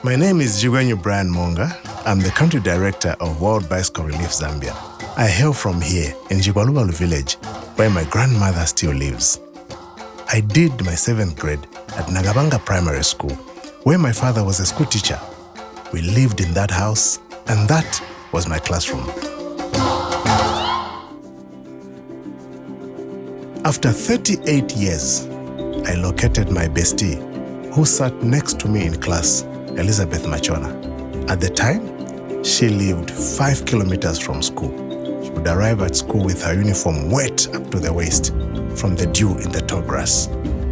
My name is Brian Moonga. I'm the country director of World Bicycle Relief Zambia. I hail from here in Jibalubalu village, where my grandmother still lives. I did my 7th grade at Nagabanga Primary School, where my father was a school teacher. We lived in that house, and that was my classroom. After 38 years, I located my bestie, who sat next to me in class, Elizabeth Machona. At the time, she lived 5 kilometers from school. She would arrive at school with her uniform wet up to the waist from the dew in the tall grass.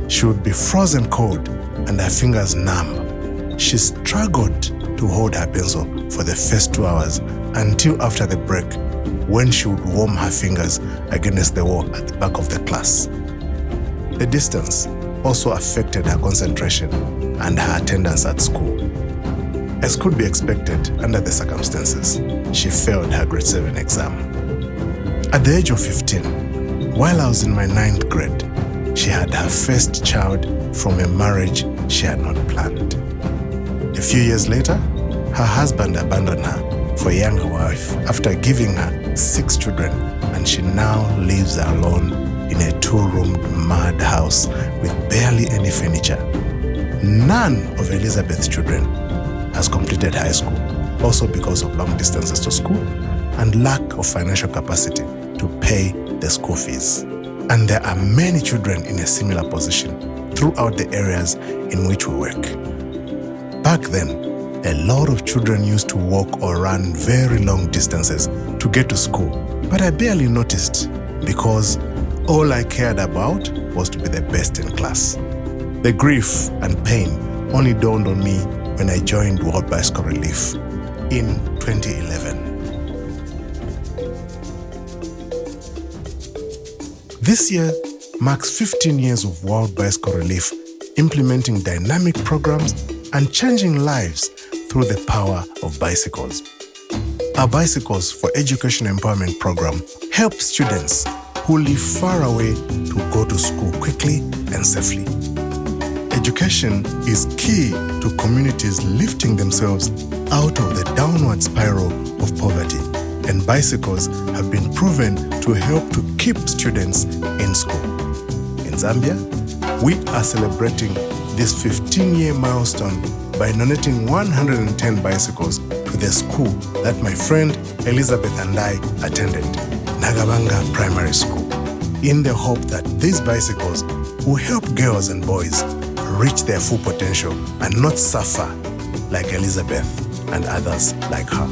She would be frozen cold and her fingers numb. She struggled to hold her pencil for the first 2 hours until after the break, when she would warm her fingers against the wall at the back of the class. The distance also affected her concentration and her attendance at school. As could be expected under the circumstances, she failed her grade 7 exam. At the age of 15, while I was in my 9th grade, she had her first child from a marriage she had not planned. A few years later, her husband abandoned her for a younger wife after giving her 6 children, and she now lives alone in a 2-roomed mud house with barely any furniture. None of Elizabeth's children has completed high school, also because of long distances to school and lack of financial capacity to pay the school fees. And there are many children in a similar position throughout the areas in which we work. Back then, a lot of children used to walk or run very long distances to get to school, but I barely noticed because all I cared about was to be the best in class. The grief and pain only dawned on me when I joined World Bicycle Relief in 2011. This year marks 15 years of World Bicycle Relief implementing dynamic programs and changing lives through the power of bicycles. Our Bicycles for Education Empowerment program helps students who live far away to go to school quickly and safely. Education is key to communities lifting themselves out of the downward spiral of poverty, and bicycles have been proven to help to keep students in school. In Zambia, we are celebrating this 15-year milestone by donating 110 bicycles to the school that my friend Elizabeth and I attended, Nagabanga Primary School, in the hope that these bicycles will help girls and boys reach their full potential and not suffer like Elizabeth and others like her.